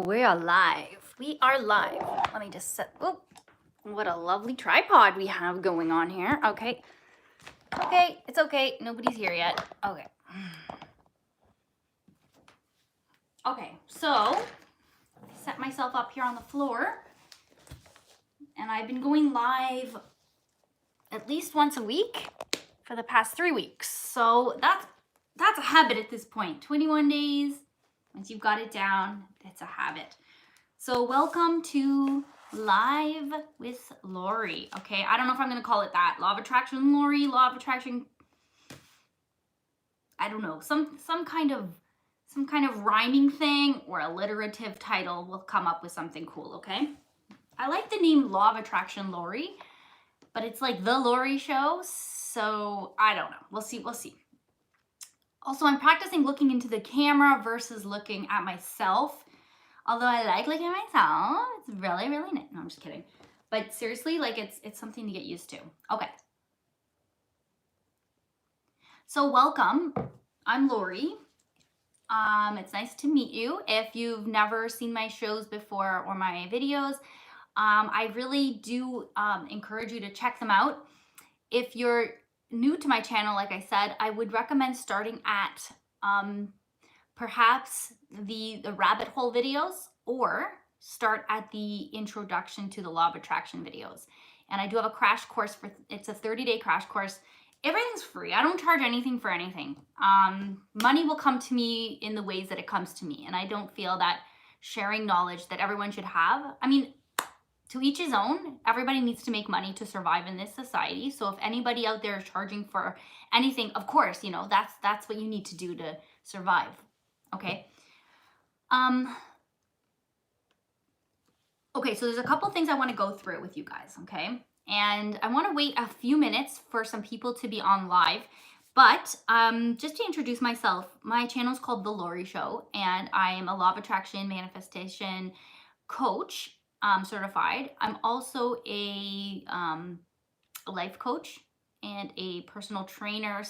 we are live. We are live. Let me just set, oh, what a lovely tripod we have going on here. Okay. Okay, it's okay. Nobody's here yet. Okay. Okay, so I set myself up here on the floor and I've been going live at least once a week for the past 3 weeks. So that's a habit at this point. 21 days. Once you've got it down, it's a habit. So welcome to Live with Lori. Okay, I don't know if I'm going to call it that. Law of Attraction Lori, Law of Attraction, I don't know, some kind of rhyming thing or alliterative title. Will come up with something cool, okay? I like the name Law of Attraction Lori, but it's like the Lori show, so I don't know. We'll see. Also, I'm practicing looking into the camera versus looking at myself. Although I like looking at myself, it's really, really nice. No, I'm just kidding. But seriously, like it's something to get used to. Okay. So welcome. I'm Lori. It's nice to meet you. If you've never seen my shows before or my videos, I really do encourage you to check them out. If you're new to my channel, like I said, I would recommend starting at perhaps the rabbit hole videos, or start at the introduction to the Law of Attraction videos. And I do have a crash course it's a 30-day crash course. Everything's free. I don't charge anything for anything. Money will come to me in the ways that it comes to me. And I don't feel that sharing knowledge that everyone should have. I mean, to each his own. Everybody needs to make money to survive in this society. So if anybody out there is charging for anything, of course, you know, that's what you need to do to survive. Okay. Okay, so there's a couple things I want to go through with you guys, okay? And I want to wait a few minutes for some people to be on live. But just to introduce myself, my channel is called The Lori Show, and I am a Law of Attraction manifestation coach, certified. I'm also a life coach and a personal trainer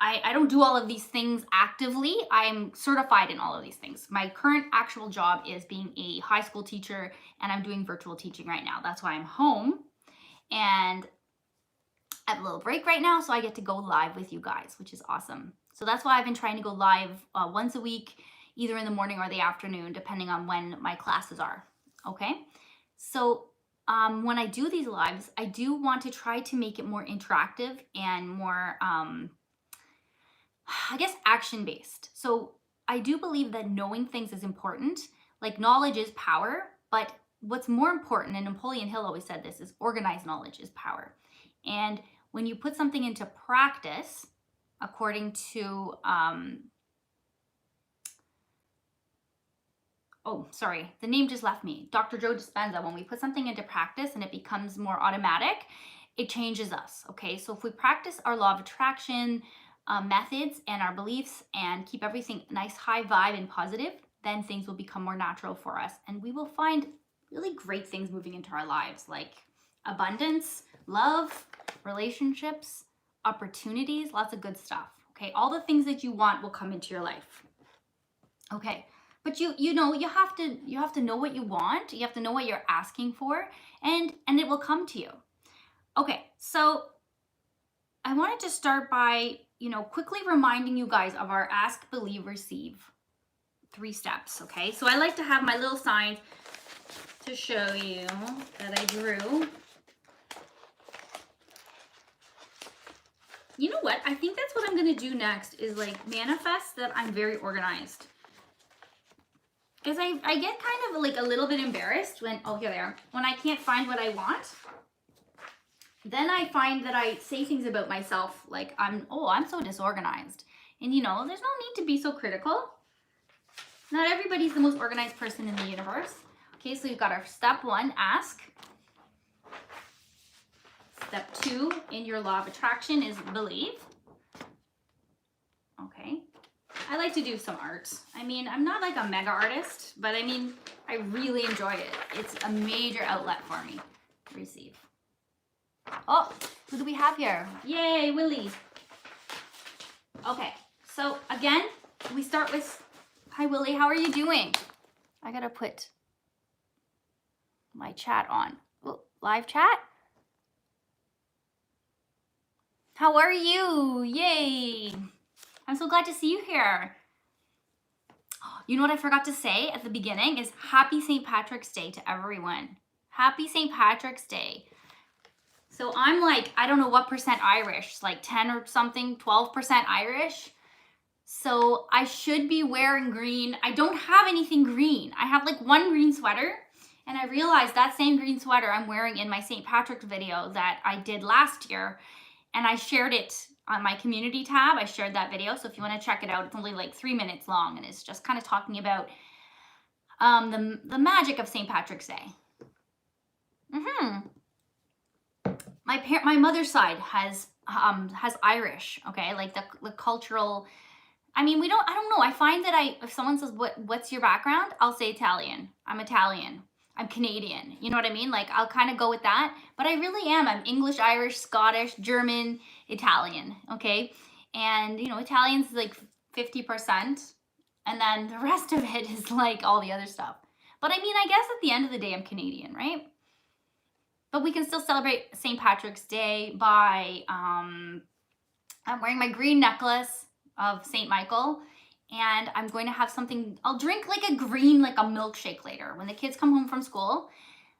I don't do all of these things actively. I'm certified in all of these things. My current actual job is being a high school teacher, and I'm doing virtual teaching right now. That's why I'm home, and I have a little break right now, so I get to go live with you guys, which is awesome. So that's why I've been trying to go live once a week, either in the morning or the afternoon, depending on when my classes are, okay? So when I do these lives, I do want to try to make it more interactive and more, I guess, action-based. So I do believe that knowing things is important. Like, knowledge is power, but what's more important, and Napoleon Hill always said this, is organized knowledge is power. And when you put something into practice, according to, the name just left me, Dr. Joe Dispenza, when we put something into practice and it becomes more automatic, it changes us, okay? So if we practice our law of attraction methods and our beliefs and keep everything nice, high vibe and positive, then things will become more natural for us. And we will find really great things moving into our lives, like abundance, love, relationships, opportunities, lots of good stuff, okay? All the things that you want will come into your life, okay? But you know, you have to know what you want. You have to know what you're asking for, and it will come to you. Okay, so I wanted to start by, quickly reminding you guys of our Ask, Believe, Receive 3 steps, okay? So I like to have my little signs to show you that I drew. You know what? I think that's what I'm going to do next, is like manifest that I'm very organized. Because I get kind of like a little bit embarrassed when, here they are, when I can't find what I want. Then I find that I say things about myself like I'm so disorganized. And there's no need to be so critical. Not everybody's the most organized person in the universe. Okay, so you've got our step 1, ask. Step 2 in your law of attraction is believe. Okay. I like to do some art. I mean, I'm not like a mega artist, but I mean, I really enjoy it. It's a major outlet for me. Receive. Oh, who do we have here? Yay, Willie. Okay, so again, we start with Hi, Willie. How are you doing? I gotta put my chat on. Oh, live chat? How are you? Yay! I'm so glad to see you here. You know what I forgot to say at the beginning is Happy St. Patrick's Day to everyone. Happy St. Patrick's Day. So I'm like, I don't know what percent Irish, like 10 or something, 12% Irish. So I should be wearing green. I don't have anything green. I have like one green sweater, and I realized that same green sweater I'm wearing in my St. Patrick's video that I did last year, and I shared it on my community tab. I shared that video, so if you want to check it out, it's only like 3 minutes long, and it's just kind of talking about the magic of St. Patrick's Day. My mother's side has Irish, okay, like the cultural. I mean, I don't know. I find that if someone says, what's your background? I'll say Italian. I'm Italian. I'm Canadian. You know what I mean? Like, I'll kind of go with that. But I really am. I'm English, Irish, Scottish, German, Italian. Okay. And, you know, Italian's like 50%. And then the rest of it is like all the other stuff. But I mean, I guess at the end of the day, I'm Canadian, right? But we can still celebrate St. Patrick's Day by, I'm wearing my green necklace of St. Michael, and I'm going to have something, I'll drink like a milkshake later. When the kids come home from school,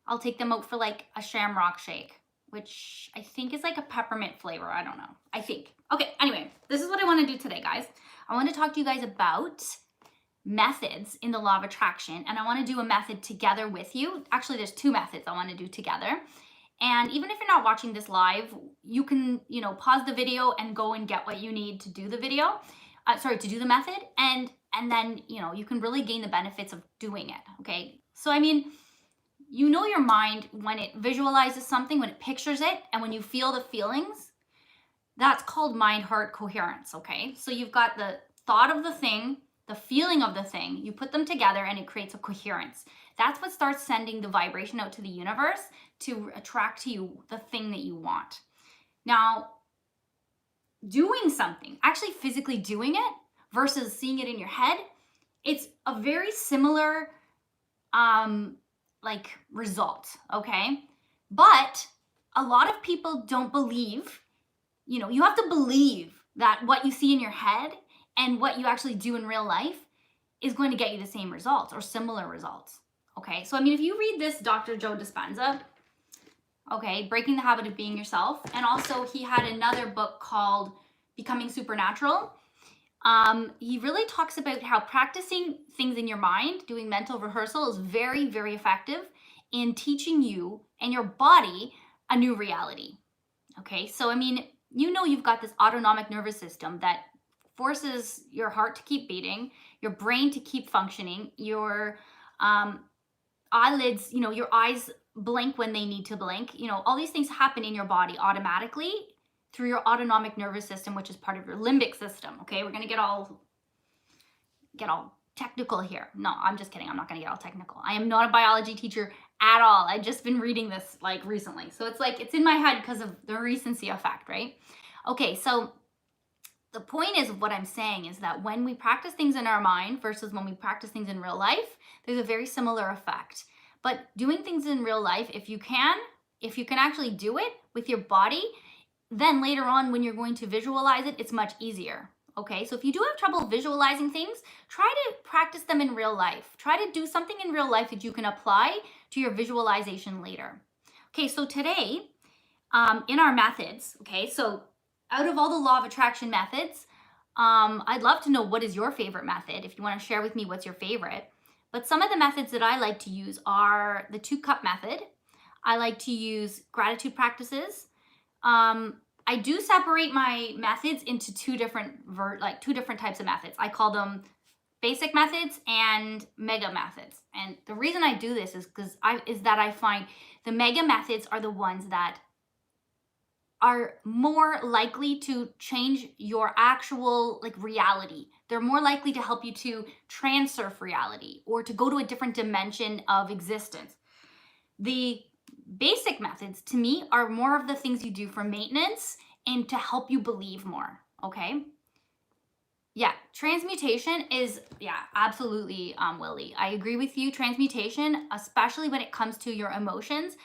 I'll take them out for like a shamrock shake, which I think is like a peppermint flavor. I don't know. I think. Okay, anyway, this is what I want to do today, guys. I want to talk to you guys about methods in the law of attraction, and I want to do a method together with you. Actually, there's 2 methods I want to do together. And even if you're not watching this live, you can, pause the video and go and get what you need to do the video. To do the method. And then, you can really gain the benefits of doing it. Okay. So, I mean, your mind, when it visualizes something, when it pictures it, and when you feel the feelings, that's called mind heart coherence. Okay. So you've got the thought of the thing, the feeling of the thing, you put them together and it creates a coherence. That's what starts sending the vibration out to the universe to attract to you the thing that you want. Now, doing something, actually physically doing it versus seeing it in your head, it's a very similar result, okay? But a lot of people don't believe, you have to believe that what you see in your head and what you actually do in real life is going to get you the same results or similar results. Okay, so I mean, if you read this Dr. Joe Dispenza, okay, Breaking the Habit of Being Yourself, and also he had another book called Becoming Supernatural. He really talks about how practicing things in your mind, doing mental rehearsal, is very, very effective in teaching you and your body a new reality. Okay, so I mean, you've got this autonomic nervous system that forces your heart to keep beating, your brain to keep functioning, your eyelids, your eyes blink when they need to blink. All these things happen in your body automatically through your autonomic nervous system, which is part of your limbic system. Okay, we're gonna get all technical here. No, I'm just kidding. I'm not gonna get all technical. I am not a biology teacher at all. I've just been reading this like recently. So it's in my head because of the recency effect, right? Okay, so the point is, what I'm saying is that when we practice things in our mind versus when we practice things in real life, there's a very similar effect. But doing things in real life, if you can actually do it with your body, then later on when you're going to visualize it, it's much easier. Okay, so if you do have trouble visualizing things, try to practice them in real life. Try to do something in real life that you can apply to your visualization later. Okay, so today, in our methods, okay, so out of all the law of attraction methods, I'd love to know what is your favorite method. If you want to share with me what's your favorite. But some of the methods that I like to use are the 2-cup method. I like to use gratitude practices. I do separate my methods into 2 different types of methods. I call them basic methods and mega methods. And the reason I do this is that I find the mega methods are the ones that are more likely to change your actual reality. They're more likely to help you to transurf reality or to go to a different dimension of existence. The basic methods, to me, are more of the things you do for maintenance and to help you believe more, okay? Yeah, transmutation is, yeah, absolutely, Willie. I agree with you. Transmutation, especially when it comes to your emotions,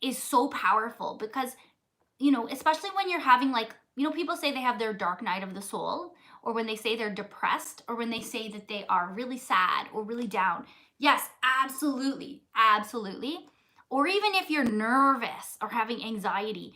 is so powerful because, especially when you're having like, people say they have their dark night of the soul, or when they say they're depressed, or when they say that they are really sad or really down. Yes, absolutely, absolutely. Or even if you're nervous or having anxiety,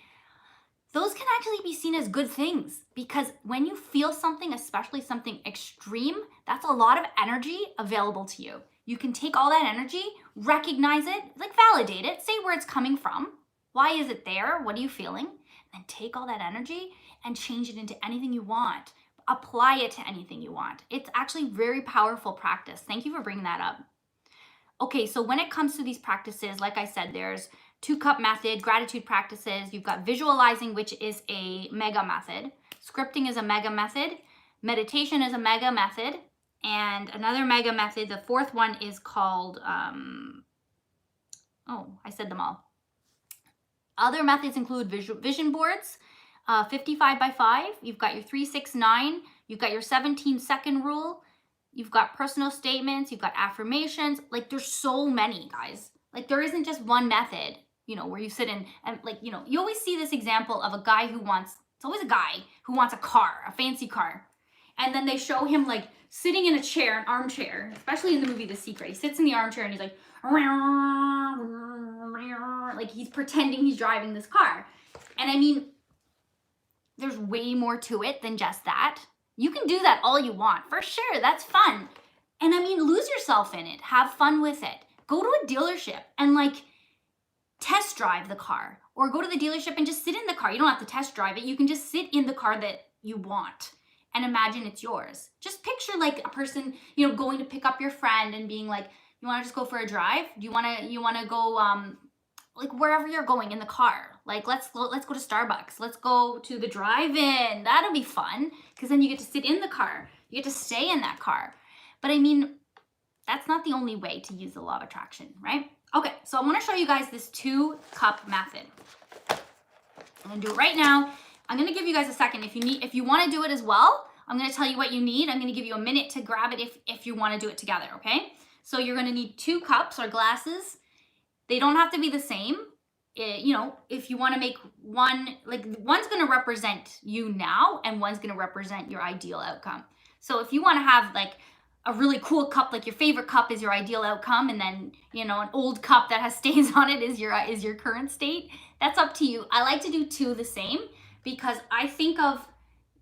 those can actually be seen as good things because when you feel something, especially something extreme, that's a lot of energy available to you. You can take all that energy, recognize it, like validate it, say where it's coming from. Why is it there? What are you feeling? And take all that energy and change it into anything you want. Apply it to anything you want. It's actually very powerful practice. Thank you for bringing that up. Okay, so when it comes to these practices, like I said, there's 2-cup method, gratitude practices. You've got visualizing, which is a mega method. Scripting is a mega method. Meditation is a mega method. And another mega method, the fourth one is called, I said them all. Other methods include vision boards, 55 by 5. You've got your 369. You've got your 17-second rule. You've got personal statements, you've got affirmations. Like there's so many, guys. Like there isn't just one method, where you sit in and like, you always see this example of a guy it's always a guy who wants a car, a fancy car. And then they show him like sitting in a chair, an armchair, especially in the movie The Secret. He sits in the armchair and he's like he's pretending he's driving this car. And I mean, there's way more to it than just that. You can do that all you want, for sure. That's fun. And I mean, lose yourself in it. Have fun with it. Go to a dealership and like test drive the car, or go to the dealership and just sit in the car. You don't have to test drive it. You can just sit in the car that you want and imagine it's yours. Just picture like a person, going to pick up your friend and being like, you want to just go for a drive? Do you want to go like wherever you're going in the car? Like let's go to Starbucks. Let's go to the drive-in. That'll be fun because then you get to sit in the car. You get to stay in that car. But I mean, that's not the only way to use the law of attraction, right? Okay, so I want to show you guys this 2-cup method. I'm gonna do it right now. I'm gonna give you guys a second. If you want to do it as well, I'm gonna tell you what you need. I'm gonna give you a minute to grab it if you want to do it together, okay? So you're gonna need 2 cups or glasses. They don't have to be the same. If you want to make one, like one's going to represent you now and one's going to represent your ideal outcome. So if you want to have like a really cool cup, like your favorite cup is your ideal outcome, and then, an old cup that has stains on it is your current state, that's up to you. I like to do 2 the same because I think of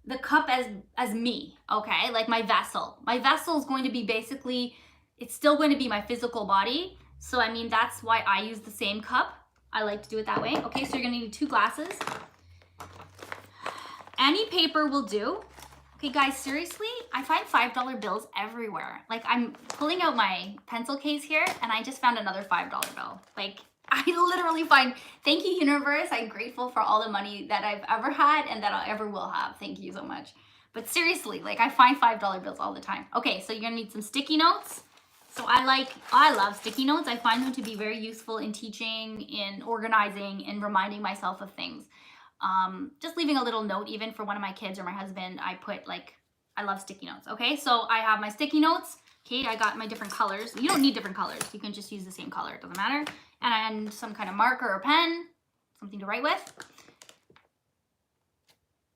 the cup as me, okay? Like my vessel. My vessel is going to be basically, it's still going to be my physical body. So, I mean, that's why I use the same cup. I like to do it that way. Okay, so you're gonna need 2 glasses. Any paper will do. Okay, guys, seriously, I find $5 bills everywhere. Like, I'm pulling out my pencil case here, and I just found another $5 bill. Like, I literally find, thank you, universe. I'm grateful for all the money that I've ever had and that I ever will have. Thank you so much. But seriously, like, I find $5 bills all the time. Okay, so you're gonna need some sticky notes. So I love sticky notes. I find them to be very useful in teaching, in organizing, in reminding myself of things. Just leaving a little note even for one of my kids or my husband, I put like, I love sticky notes. Okay, so I have my sticky notes. Okay, I got my different colors. You don't need different colors. You can just use the same color. It doesn't matter. And some kind of marker or pen, something to write with.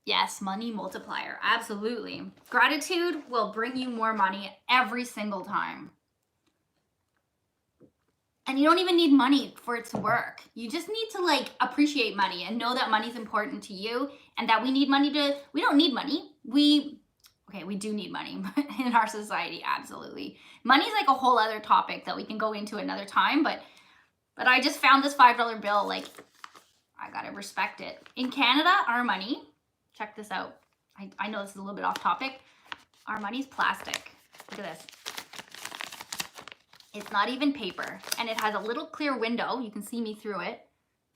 Yes, money multiplier. Absolutely. Gratitude will bring you more money every single time. And you don't even need money for it to work. You just need to like appreciate money and know that money's important to you, and that we don't need money. We do need money in our society, absolutely. Money's like a whole other topic that we can go into another time, but I just found this $5 bill, like, I gotta respect it. In Canada, our money, check this out. I know this is a little bit off topic. Our money's plastic. Look at this. It's not even paper, and it has a little clear window. You can see me through it.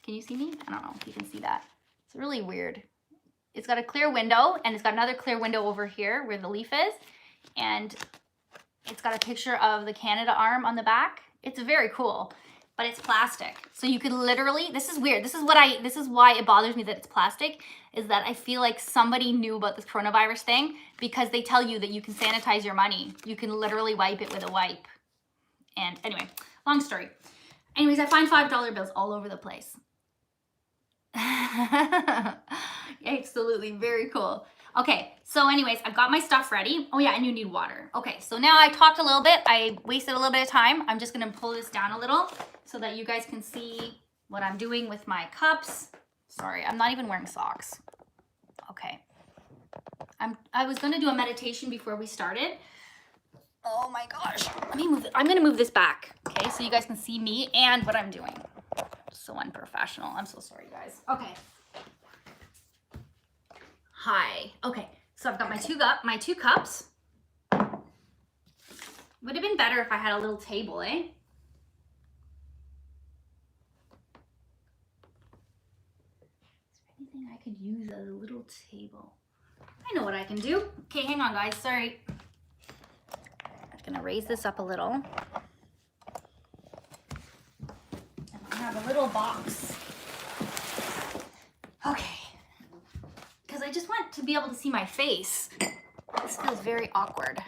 Can you see me? I don't know if you can see that. It's really weird. It's got a clear window, and it's got another clear window over here where the leaf is, and it's got a picture of the Canada arm on the back. It's very cool. but it's plastic. So you could literally, this is weird. This is why it bothers me that it's plastic, is that I feel like somebody knew about this coronavirus thing, because they tell you that you can sanitize your money. You can literally wipe it with a wipe. And anyway, long story. Anyways, I find $5 bills all over the place. Absolutely, very cool. Okay, so anyways, I've got my stuff ready. Oh yeah, and you need water. Okay, so now I talked a little bit. I wasted a little bit of time. I'm just gonna pull this down a little so that you guys can see what I'm doing with my cups. Sorry, I'm not even wearing socks. Okay. I was gonna do a meditation before we started. Oh my gosh, let me move it. I'm gonna move this back, okay, so you guys can see me and what I'm doing. So unprofessional. I'm so sorry, guys. Okay. Hi. Okay, so I've got my two cups. Would have been better if I had a little table, eh? Is there anything I could use as a little table? I know what I can do. Okay, hang on, guys. Sorry. I'm gonna raise this up a little. And I have a little box. Okay. Because I just want to be able to see my face. This feels very awkward.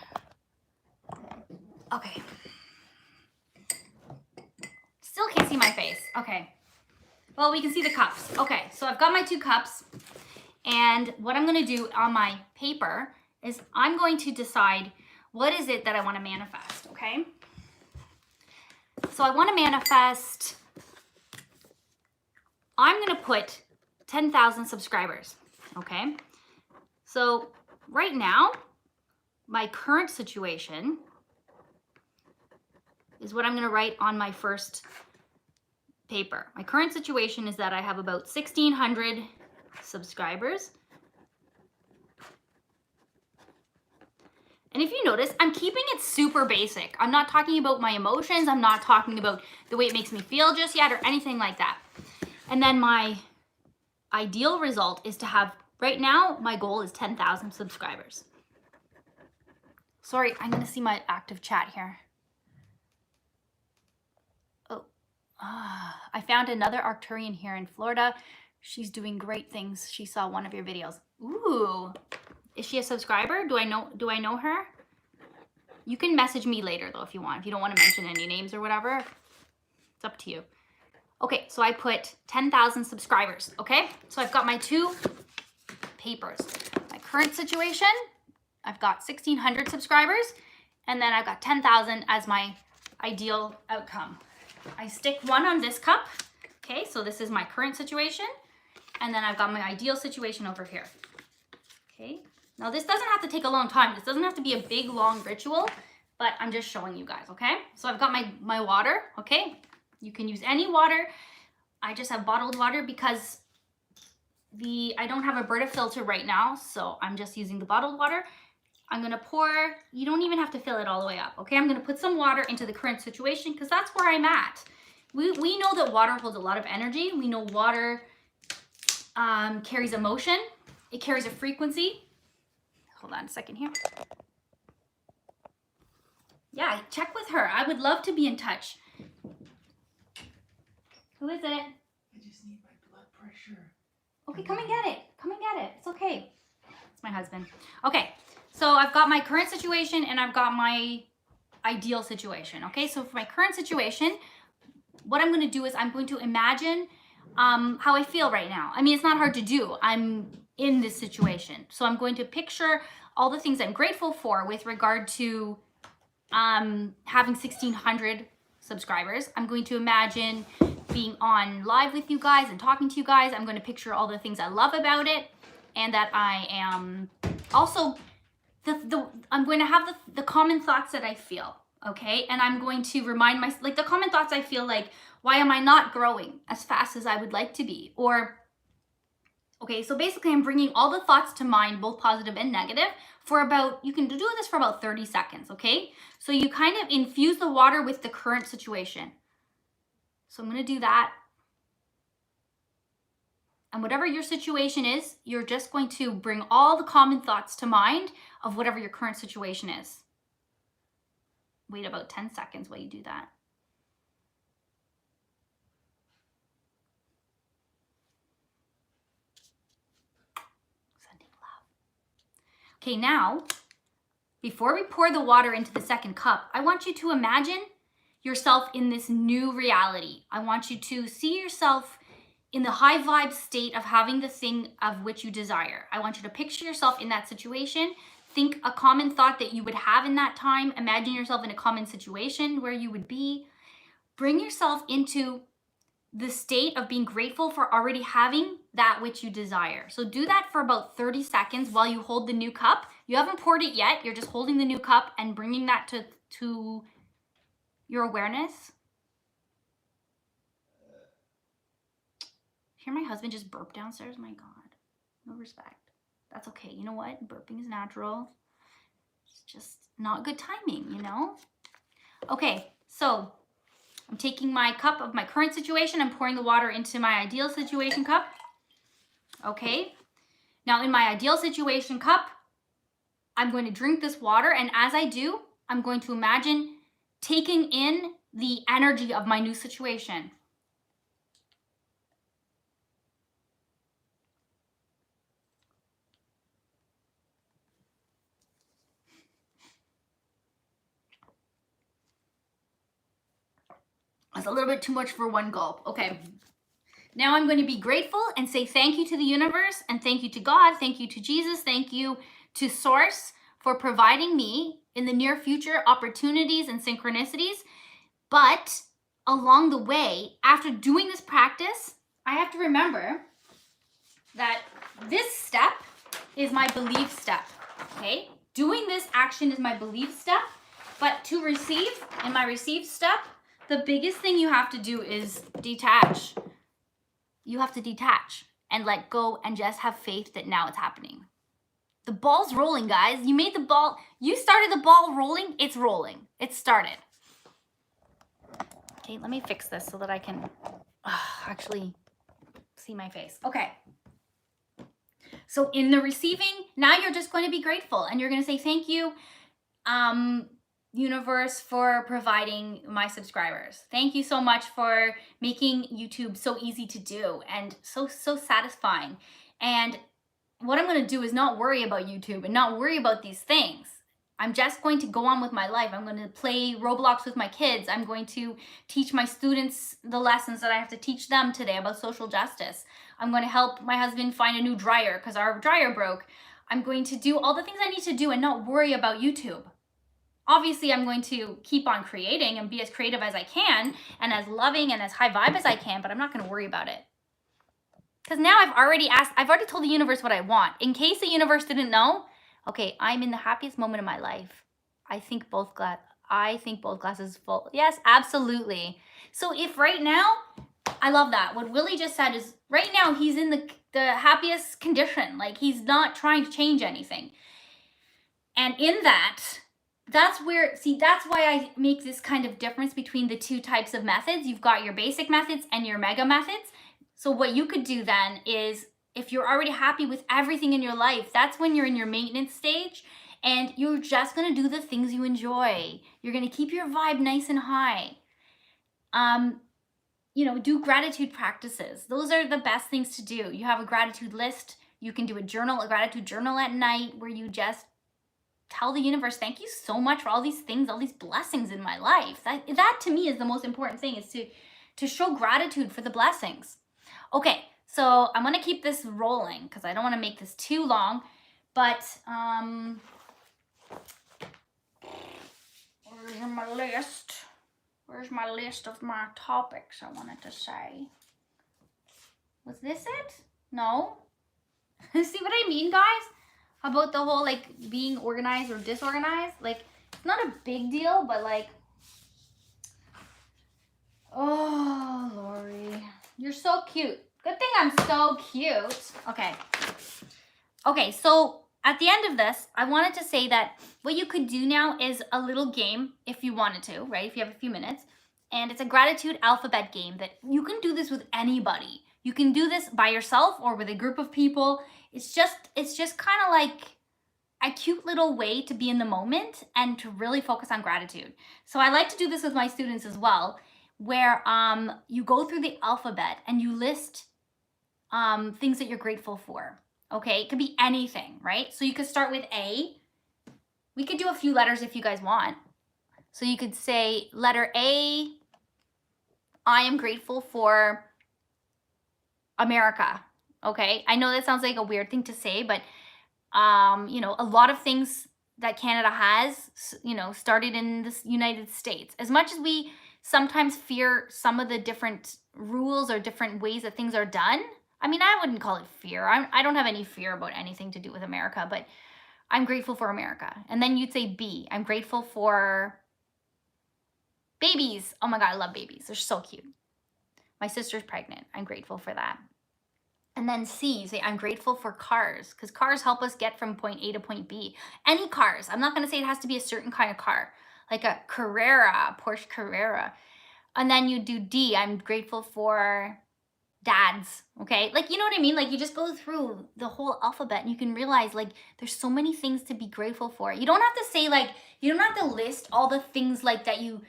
Okay. Still can't see my face. Okay. Well, we can see the cups. Okay, so I've got my two cups. And what I'm going to do on my paper is I'm going to decide what is it that I want to manifest, okay? So I want to manifest, I'm going to put 10,000 subscribers, okay? So right now, my current situation is what I'm going to write on my first paper. My current situation is that I have about 1,600 subscribers. And if you notice, I'm keeping it super basic. I'm not talking about my emotions. I'm not talking about the way it makes me feel just yet or anything like that. And then my ideal result is to have, right now, my goal is 10,000 subscribers. Sorry, I'm going to see my active chat here. Oh, I found another Arcturian here in Florida. She's doing great things. She saw one of your videos. Ooh. Is she a subscriber? Do I know her? You can message me later though if you want. If you don't want to mention any names or whatever. It's up to you. Okay, so I put 10,000 subscribers, okay? So I've got my two papers. My current situation, I've got 1,600 subscribers, and then I've got 10,000 as my ideal outcome. I stick one on this cup, okay? So this is my current situation, and then I've got my ideal situation over here, okay? Now this doesn't have to take a long time. This doesn't have to be a big, long ritual, but I'm just showing you guys, okay? So I've got my water, okay? You can use any water. I just have bottled water because I don't have a Brita filter right now, so I'm just using the bottled water. I'm gonna pour, you don't even have to fill it all the way up, okay? I'm gonna put some water into the current situation because that's where I'm at. We know that water holds a lot of energy. We know water carries emotion. It carries a frequency. Hold on a second here. Yeah, check with her. I would love to be in touch. Who is it? I just need my blood pressure. Okay, come and get it. Come and get it. It's okay. It's my husband. Okay, so I've got my current situation and I've got my ideal situation. Okay, so for my current situation, what I'm going to do is I'm going to imagine how I feel right now. I mean, it's not hard to do. I'm in this situation. So I'm going to picture all the things I'm grateful for with regard to having 1,600 subscribers. I'm going to imagine being on live with you guys and talking to you guys. I'm going to picture all the things I love about it, and that I am also I'm going to have the common thoughts that I feel, okay? And I'm going to remind myself, like the common thoughts I feel, like, why am I not growing as fast as I would like to be? Or, okay, so basically I'm bringing all the thoughts to mind, both positive and negative, for about, you can do this for about 30 seconds, okay? So you kind of infuse the water with the current situation. So I'm going to do that. And whatever your situation is, you're just going to bring all the common thoughts to mind of whatever your current situation is. Wait about 10 seconds while you do that. Okay, now, before we pour the water into the second cup, I want you to imagine yourself in this new reality. I want you to see yourself in the high vibe state of having the thing of which you desire. I want you to picture yourself in that situation. Think a common thought that you would have in that time. Imagine yourself in a common situation where you would be. Bring yourself into the state of being grateful for already having that which you desire. So do that for about 30 seconds while you hold the new cup. You haven't poured it yet. You're just holding the new cup and bringing that to your awareness. Hear my husband just burp downstairs? My God, no respect. That's okay. You know what? Burping is natural. It's just not good timing, you know? Okay, so I'm taking my cup of my current situation. I'm pouring the water into my ideal situation cup. Okay, now in my ideal situation cup, I'm going to drink this water. And as I do, I'm going to imagine taking in the energy of my new situation. That's a little bit too much for one gulp. Okay. Now I'm going to be grateful and say thank you to the universe and thank you to God, thank you to Jesus, thank you to Source for providing me in the near future opportunities and synchronicities. But along the way, after doing this practice, I have to remember that this step is my belief step, okay? Doing this action is my belief step, but to receive, in my receive step, the biggest thing you have to do is detach. You have to detach and let go and just have faith that now it's happening. The ball's rolling, guys. You made the ball, you started the ball rolling, it's rolling. It started. Okay, let me fix this so that I can actually see my face. Okay. So in the receiving, now you're just going to be grateful and you're going to say thank you, universe, for providing my subscribers. Thank you so much for making YouTube so easy to do and so satisfying. And what I'm going to do is not worry about YouTube and not worry about these things. I'm just going to go on with my life. I'm going to play Roblox with my kids. I'm going to teach my students the lessons that I have to teach them today about social justice. I'm going to help my husband find a new dryer because our dryer broke. I'm going to do all the things I need to do and not worry about YouTube. Obviously, I'm going to keep on creating and be as creative as I can and as loving and as high vibe as I can, but I'm not going to worry about it. Because now I've already told the universe what I want. In case the universe didn't know, okay, I'm in the happiest moment of my life. I think both glasses full. Yes, absolutely. So if right now, I love that. What Willie just said is right now he's in the happiest condition. Like he's not trying to change anything. And in that's where, see, that's why I make this kind of difference between the two types of methods. You've got your basic methods and your mega methods. So what you could do then is, if you're already happy with everything in your life, that's when you're in your maintenance stage and you're just going to do the things you enjoy. You're going to keep your vibe nice and high. Do gratitude practices. Those are the best things to do. You have a gratitude list. You can do a gratitude journal at night where you just tell the universe, thank you so much for all these things, all these blessings in my life. That to me is the most important thing, is to show gratitude for the blessings. Okay, so I'm gonna keep this rolling because I don't want to make this too long, but where's my list? Where's my list of my topics I wanted to say? Was this it? No? See what I mean, guys? About the whole being organized or disorganized? It's not a big deal, but oh, Lori, you're so cute. Good thing I'm so cute. Okay, so at the end of this, I wanted to say that what you could do now is a little game if you wanted to, right? If you have a few minutes. And it's a gratitude alphabet game that you can do this with anybody. You can do this by yourself or with a group of people. It's just kind of like a cute little way to be in the moment and to really focus on gratitude. So I like to do this with my students as well, where you go through the alphabet and you list things that you're grateful for. Okay, it could be anything, right? So you could start with A. We could do a few letters if you guys want. So you could say letter A, I am grateful for America. Okay, I know that sounds like a weird thing to say, but you know, a lot of things that Canada has, you know, started in the United States. As much as we sometimes fear some of the different rules or different ways that things are done, I mean, I wouldn't call it fear. I don't have any fear about anything to do with America, but I'm grateful for America. And then you'd say B, I'm grateful for babies. Oh my God, I love babies. They're so cute. My sister's pregnant. I'm grateful for that. And then C, you say, I'm grateful for cars, because cars help us get from point A to point B. Any cars. I'm not going to say it has to be a certain kind of car, like a Carrera, a Porsche Carrera. And then you do D, I'm grateful for dads. Okay. Like, you know what I mean? Like, you just go through the whole alphabet and you can realize, like, there's so many things to be grateful for. You don't have to say, like, you don't have to list all the things like that you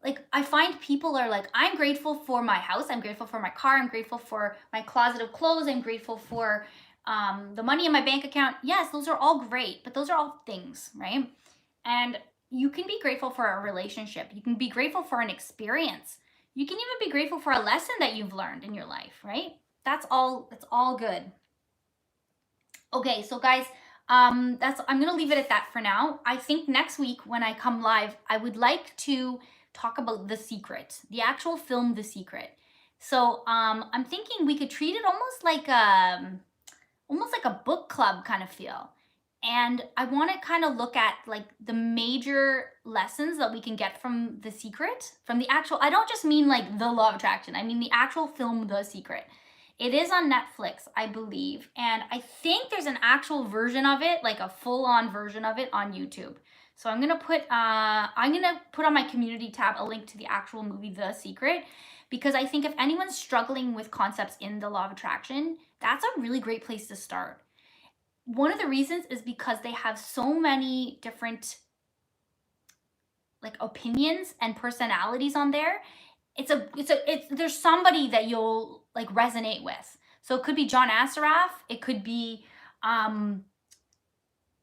like. I find people are like, I'm grateful for my house, I'm grateful for my car, I'm grateful for my closet of clothes, I'm grateful for the money in my bank account. Yes, those are all great, but those are all things, right? And you can be grateful for a relationship, you can be grateful for an experience, you can even be grateful for a lesson that you've learned in your life, right? That's all good. Okay, so guys, that's I'm gonna leave it at that for now. I think next week when I come live, I would like to talk about The Secret, the actual film The Secret. So I'm thinking we could treat it almost like a book club kind of feel. And I want to kind of look at like the major lessons that we can get from The Secret, from the actual, I don't just mean like the law of attraction, I mean the actual film The Secret. It is on Netflix, I believe, and I think there's an actual version of it, like a full-on version of it on YouTube. So I'm gonna put on my community tab a link to the actual movie The Secret, because I think if anyone's struggling with concepts in the law of attraction, that's a really great place to start. One of the reasons is because they have so many different like opinions and personalities on there. It's there's somebody that you'll like resonate with. So it could be John Assaraf, it could be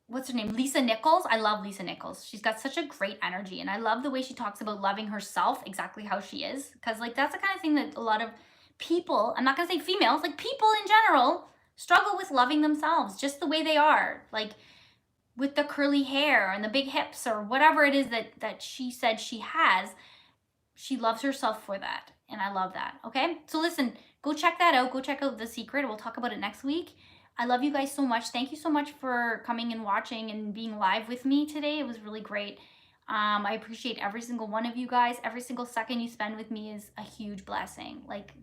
what's her name? Lisa Nichols. I love Lisa Nichols. She's got such a great energy, and I love the way she talks about loving herself exactly how she is, because like that's the kind of thing that a lot of people, I'm not going to say females, like people in general struggle with loving themselves just the way they are. Like with the curly hair and the big hips or whatever it is that she said she has, she loves herself for that, and I love that. Okay, so listen, go check that out. Go check out The Secret. We'll talk about it next week. I love you guys so much. Thank you so much for coming and watching and being live with me today. It was really great. I appreciate every single one of you guys. Every single second you spend with me is a huge blessing. Like,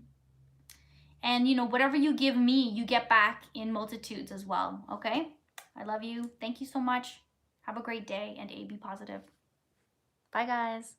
and you know, whatever you give me, you get back in multitudes as well. Okay, I love you. Thank you so much. Have a great day, and be positive. Bye, guys.